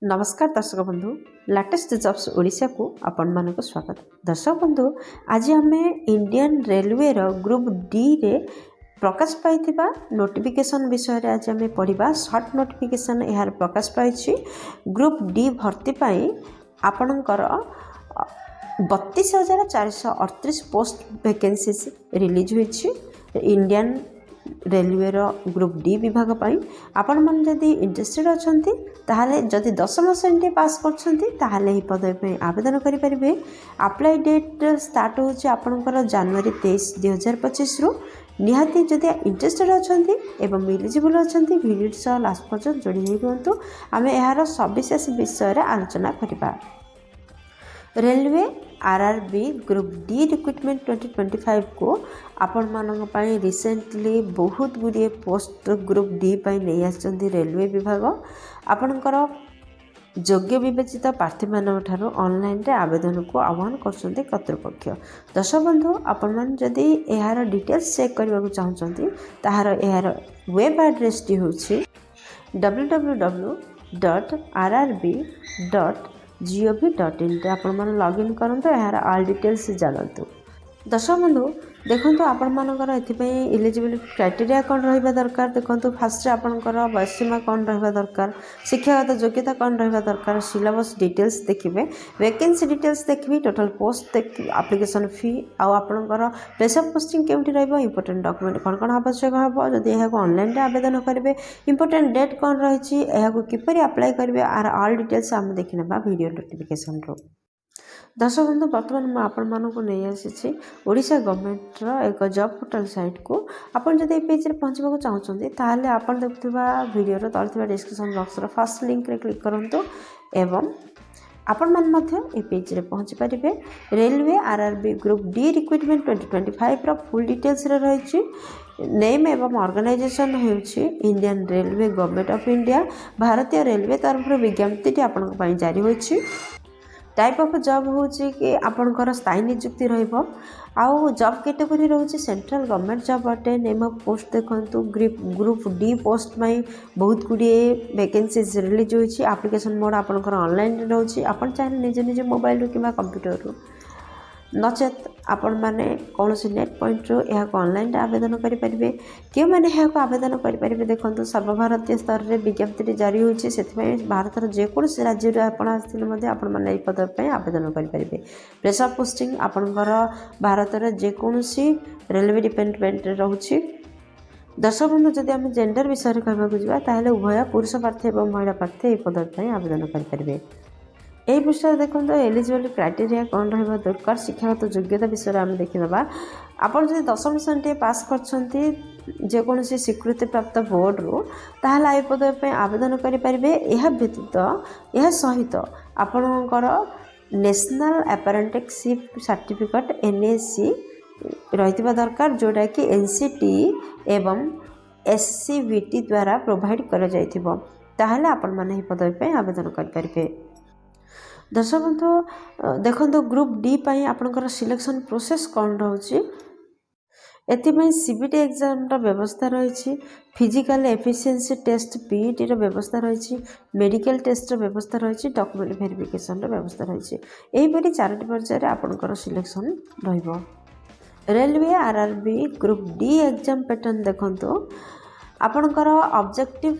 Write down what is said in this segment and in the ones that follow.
नमस्कार दर्शक बंधु लेटेस्ट जॉब्स ओडिशा को आपण मानक स्वागत। दर्शक बंधु आज आम इंडियन रेलवे रो ग्रुप डी रे प्रकाश पाई नोटिफिकेशन विषय रे आज आम पढ़ा। सर्ट नोटिफिकेशन यार प्रकाश पाई ग्रुप डी भर्ती पाई आपणकर 32,438 पोस्ट वैकेंसीज रिलीज होईछि इंडियन रेलवे रो ग्रुप डी विभाग पाई। आपण मन जदि इंटरेस्टेड अछंती ताहाले जदि 10 श्रेणी पास करछंती ताहाले ही पद पे आवेदन करि परिबे। अप्लाई डेट स्टार्ट होछि आपनकर जनवरी 23 2025 रु। निहाती जदि इंटरेस्टेड अछंती एवं एलिजिबल अछंती वीडियो सह लास्ट पर्यंत जोड़ी होई रुहंतु। आमे एहार सविशेष विषय रे आलोचना करिबा। Railway RRB group D recruitment 2025 को आपण मानक पई रिसेंटली बहुत गुड़िए पोस्ट ग्रुप डी पई नहीं आछंती रेलवे विभाग। आपणकर योग्य विवेचित प्रार्थी मानक ठारो ऑनलाइन रे आवेदन को आह्वान करछंती कर्तृपक्ष। दर्शक बंधु आपण मान जदि एहार डिटेल्स चेक करबा को चाहछंती ताहार एहार वेब एड्रेस टी होछि www.rrb.gov.in आपण मन लॉगिन करंतु यार ऑल डिटेल्स जानतु। दर्शक बंधु देखंतु आपण मानकर एथिपई एलिजिबिलिटी क्राइटेरिया कोन रहबा दरकार। देखंतु फास्ट आपणकर वयसीमा कोन रहबा दरकार, शिक्षागत योग्यता कोन रहबा दरकार, सिलेबस डिटेल्स देखिबे, वैकेंसी डिटेल्स देखिबे, टोटल पोस्ट एप्लिकेशन फी आ आपणकर प्लेस ऑफ पोस्टिंग केउटी रहबो, इंपोर्टेंट डॉक्यूमेंट कोन कोन आवश्यक हबो, जदि एहा को ऑनलाइन रे आवेदन करबे, इंपोर्टेंट डेट कोन रहिछि, एहा को किपरि अप्लाई करबे आर ऑल डिटेल्स हम देखिनबा वीडियो नोटिफिकेशन रो। दर्शक बंधु बर्तमान मुझे आपण मानक नहीं आसी ओडिशा गवर्नमेंट रो एक जॉब पोर्टल साइट को। आपन जदि पेज रे पहुंचबा चाहछन्ती ताहले आपन देखुवा वीडियो रो तळथिबा description box row first link रे क्लिक करंतु एवं आपण मन मध्य ए पेज रे पहुंची परिबे। Railway RRB group D recruitment 2025 रो फुल डिटेल्स रे रहिछि। नेम एवं ऑर्गेनाइजेशन होछि Indian railway government of India. भारतीय रेलवे तरफ विज्ञप्ति आपण पई जारी होछि। टाइप ऑफ जॉब होछि कि आपनकर स्थायी नियुक्ति रहइबो। आउ जॉब कैटेगरी रहउछि सेंट्रल गवर्नमेंट जॉब अटे। नेम ऑफ पोस्ट देखंतु ग्रुप डी पोस्ट में बहुत गुड़िए वैकेंसीज रिलीज होछि। एप्लिकेशन मोड आपनकर ऑनलाइन रहउछि। आपन चाहे निजे निजे मोबाइल रो किबा कंप्यूटर रो नचेत आपण माने कौन सी नेट पॉइंट रो यह ऑनलाइन आवेदन करि परिबे। के माने यह आवेदन करि परिबे देखंतु सर्वभारतीय स्तर रे विज्ञप्ति जारी होछि। सेथिपई भारत रो जे कोनोसी राज्य रे आपण आथिले मध्ये आपण माने ए पद पे आवेदन करि परिबे। प्लेस ऑफ पोस्टिंग आपनकर भारत रे जे कोनोसी रेलवे डिपार्टमेंट रे रहउछि। दर्शक बंधु जदि आम जेंडर विषय रे कहबा को जिबा ताहले उभय पुरुष प्रार्थी एवं महिला प्रार्थी ए पद पे आवेदन करि परिबे। यही विषय देखो एलिजिबिलिटी क्राइटेरिया कौन रहा दरकार, शिक्षागत योग्यता विषय में आम देखा। आपड़ जब 10 श्रेणी पास कर जेकोसी स्वीकृति प्राप्त बोर्ड रू ताहले आई पद पे आवेदन करें। यह व्यतीत यह सहित आपणकर नेशनल अप्रेंटिसशिप सर्टिफिकेट NAC रही दरकार, जोटा कि NCT एवं SCVT द्वारा प्रोवाइड कर ताहले आपण माने पद पे आवेदन करें। दर्शक बंधु देखो ग्रुप डी पाई आपनकर सिलेक्शन प्रोसेस कौन रही। एथिपाई CBT एग्जाम रो व्यवस्था रही, फिजिकल एफिशिएंसी टेस्ट PET रो व्यवस्था रही, मेडिकल टेस्ट रो व्यवस्था रही, डॉक्यूमेंट वेरिफिकेशन रो व्यवस्था रही। एही परि 4टी पर्याय रे आपनकर सिलेक्शन रहिबो। Railway RRB group D exam pattern देखंतु आपणकर ऑब्जेक्टिव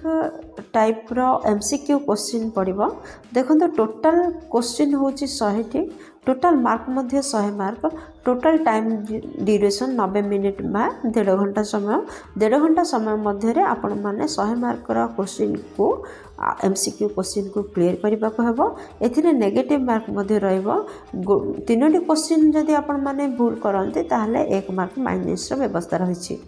टाइप रो MCQ क्वेश्चन पड़िबो। देखंतु टोटल क्वेश्चन होची 100टी, टोटल मार्क मध्य 100 mark, total time duration 90 minute बा 1.5 घंटा समय। 1.5 घंटा समय मध्य रे आपण माने 100 मार्क रो क्वेश्चन को MCQ क्वेश्चन को क्लियर करबा को हेबो। एथिरे नेगेटिव मार्क मध्य रहइबो। 3टी क्वेश्चन जदि आपण माने भूल करंते ताहले 1 मार्क माइनस रो व्यवस्था रहिछि।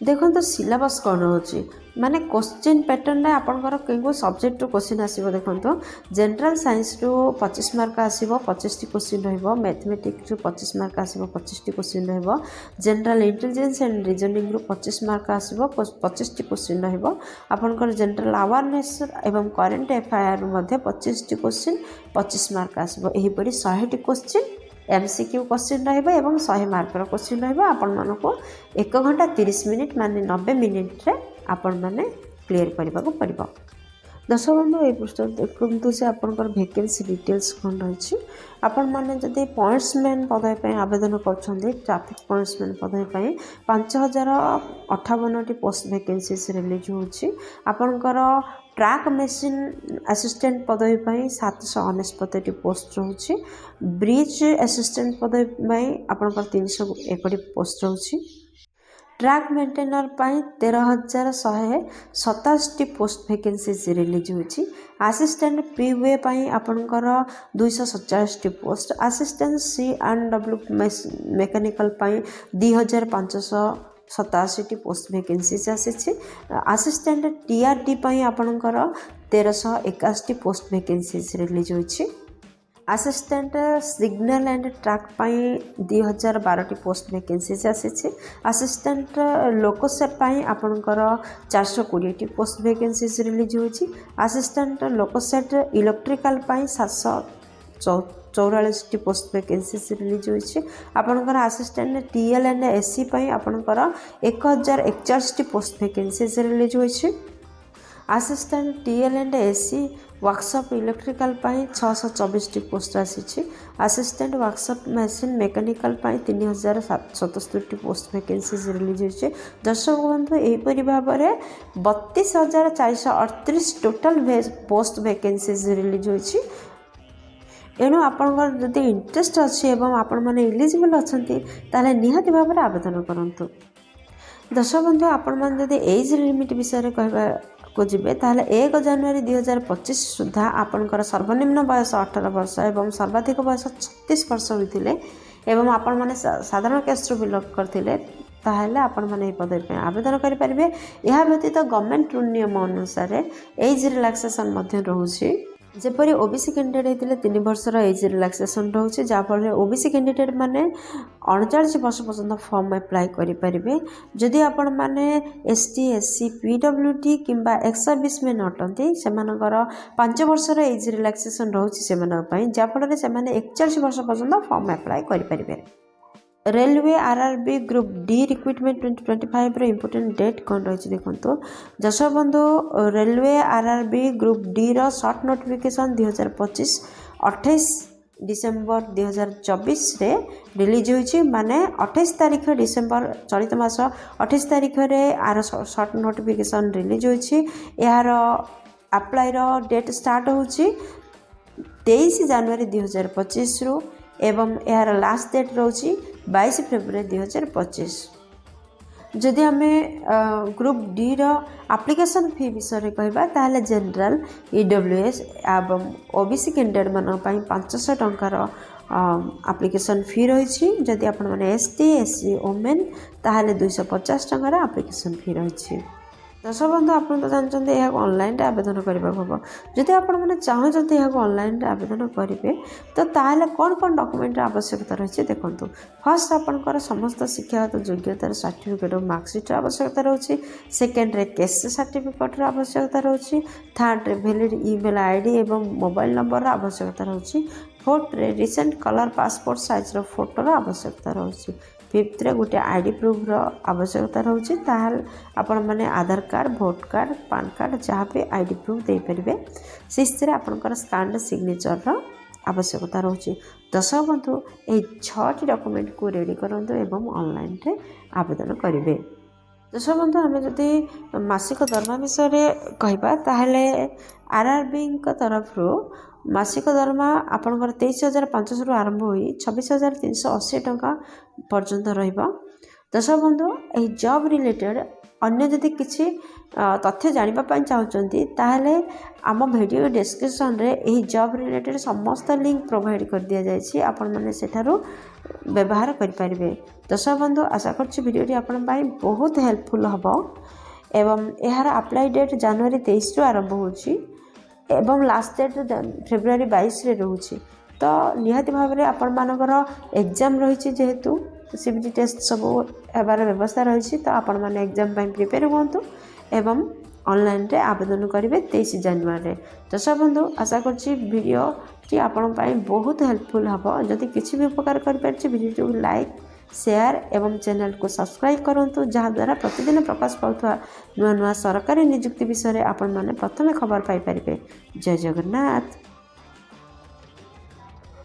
देखो सिलेबस कौन होची माने क्वेश्चन पैटर्न रे आपनकर केगो सब्जेक्ट रो क्वेश्चन आसीबो। देखो जनरल साइंस रो 25 मार्क आसीबो, 25टी क्वेश्चन रहइबो। मैथमेटिक्स रो 25 मार्क आसीबो, 25टी क्वेश्चन रहइबो। जनरल इंटेलिजेंस एंड रीजनिंग रो 25 मार्क आसीबो, 25टी क्वेश्चन रहइबो। आपनकर जनरल अवेयरनेस एवं करंट अफेयर मध्ये 25टी क्वेश्चन 25 मार्क आसीबो। एही परि 100टी क्वेश्चन MCQ क्वेश्चन रहिबो एवं 100 मार्क रो क्वेश्चन रहिबो। आपण मानको 1 घंटा 30 मिनिट माने 90 मिनिट रे आपण माने क्लियर करबा को पड़िबो। दर्शक बंधु ये पृष्ठ देखते से आपंकर वैकेंसी डिटेल्स कौन रही आपण मैंने जदि पॉइंट्समैन पदवी आवेदन कर ट्रैफिक पॉइंट्समैन पदवी 5058 पोस्ट वैकेंसीज रिलीज होकर ट्रैक मशीन असिस्टेंट पदवी 769 पोस्ट रोचे ब्रिज असिस्टेंट पदवी आपंकर 301 पोस्ट रोचे track maintainer 13,127 post vacancies release होची असिस्टेंट पीवे आपणकर 247 post assistant C&W mechanical 2,587 post vacancies आसी असिस्टेंट TRD आपणकर 1,381 पोस्ट वैकेंसीज रिलीज होची assistant signal and track 2012 post vacancies आसी असिस्टेंट लोकोसेट आपणकर 420 पोस्ट वैकेंसीज रिलीज होची assistant loco shed electrical 744 post vacancies release होची आपणकर असिस्टेंट TL एंड SC आपणकर 1041 post vacancies release होची assistant TL and SC workshop electrical 624 post आसी assistant workshop machine mechanical 3,077 post vacancies release होची दर्शक बंधु यहीपरि भाव में 32,438 टोटाल पोस्ट वैकेंसीज रिलीज होची एणु आपंकर जदि इंटरेस्ट अच्छी एवं आपण मैंने इलिजिबल अच्छा ताले निहाती भाव में आवेदन करूँ दर्शक बंधु आपण मैंने जदि एज लिमिट विषय कहवा को जीवे ताहले 1 जनवरी 2025 सुधा आपणकर सर्वनिम्न बयस 18 वर्ष एवं सर्वाधिक बयस 36 वर्ष होते एवं आपण मैंने साधारण कैस्ट्रो बिलंग करते ताहले आपण मैंने पदवी आवेदन करेंगे। यह व्यतीत गवर्नमेंट रूल नियम अनुसार एज रिलैक्सेशन रोचे जेपरी ओबीसी कैंडिडेट होते 3 वर्षर एज रिलैक्सेशन रोचे जहाँफल ओबीसी कैंडिडेट माने 39 वर्ष पर्यंत फॉर्म अप्लाई करेंगे जदि आपण मैंने ST SC PWD किंबा एक्स-सर्विस मैन अटंती से 5 वर्षर एज रिलैक्सेशन रोचे जहाँफल से 41 वर्ष पर्यंत फॉर्म अप्लाई करेंगे। Railway RRB group D recruitment 2025 important date कौन रही देखो दर्शक बंधु रेलवे RRB ग्रुप D रो शॉर्ट नोटिफिकेशन 2025 28 डिसेम्बर 2024 रे रिलीज होची माने 28 तारीख डिसेम्बर चलित मास 28 तारीख रे आर शॉर्ट नोटिफिकेशन रिलीज होची यार अप्लाई रो डेट स्टार्ट होची 23 जनवरी 2025 रु एवं यार लास्ट डेट रोची 22 फेब्रुआरी 2025 जदि आम ग्रुप डी रो एप्लिकेशन फी विषय कहबा ताहले जनरल EWS एवं ओबीसी कैंडिडेट मान 500 टंकार एप्लिकेशन फी रही जदि आपण माने ST SC वोमेन ताहले 250 टंकार एप्लिकेशन फी रही दर्शक बंधु आप तो जानते हैं ऑनलाइन आवेदन करने हम जदि आपने चाहते हैं ऑनलाइन आवेदन करेंगे तो ताहले कौन कौन डॉक्यूमेंट आवश्यकता रही है देखो फर्स्ट आपंकर समस्त शिक्षागत योग्यतार सर्टिफिकेट और मार्कशीट आवश्यकता रही सेकेंड रे केस सर्टिफिकेट आवश्यकता रही थर्ड रे वैलिड ईमेल आईडी एवं मोबाइल नंबर आवश्यकता रही फोर्थ रे recent colour passport size Fotor आवश्यकता रही फिफ्थ रे गोटे आईडी प्रूफ आवश्यकता रही आपण मैंने आधार कार्ड भोट कार्ड पान कार्ड जहाँ भी आईडी प्रूफ दे पारे सिक्स्थ रे आपनकर स्कैन्ड सिग्नेचर आवश्यकता रही दर्शक बंधु ये 6टी डॉक्यूमेंट को रेडी करंतु एवं ऑनलाइन रे आवेदन करेंगे। दर्शक बंधु आम जदि मासिक दरमा विषय कहबा ताहले RRB तरफ मासिक दरमा आपंकर 23,500 आरंभ हो 26,380 टंका पर्यंत रहिबा। दर्शक बंधु यह जॉब रिलेटेड अन्य जदि किसी तथ्य जानापी चाहते ताहले आम वीडियो डिस्क्रिप्शन रे यही जॉब रिलेटेड समस्त लिंक प्रोवाइड कर दि जाए आपण मैंने सेठारु व्यवहार करेंगे। दर्शक बंधु आशा कर वीडियोटी आपण बहुत हेल्पफुल हम एवं यार अप्लाई डेट जनवरी 23 आरंभ होची एवं लास्ट डेट फेब्रुआरी 22 रे रोचे तो निहाती भाव में आपण मानकर एग्जाम रही जेहेतु CBT टेस्ट सब होबार व्यवस्था रही तो आपण मैंने एग्जाम प्रिपेयर हुंतु एवं ऑनलाइन रे आवेदन करेंगे 23 जनवरी। दर्शक बंधु आशा कर वीडियो टी आपण बहुत हेल्पफुल हम जदि किसी भी उपकार कर वीडियो लाइक ସେୟାର ଏବଂ ଚ୍ୟାନେଲକୁ ସବସ୍କ୍ରାଇବ୍ କରନ୍ତୁ, ଯାହାଦ୍ୱାରା ପ୍ରତିଦିନ ପ୍ରକାଶ ପାଉଥିବା ନୂଆ ନୂଆ ସରକାରୀ ନିଯୁକ୍ତି ବିଷୟରେ ଆପଣମାନେ ପ୍ରଥମେ ଖବର ପାଇପାରିବେ। ଜୟ ଜଗନ୍ନାଥ।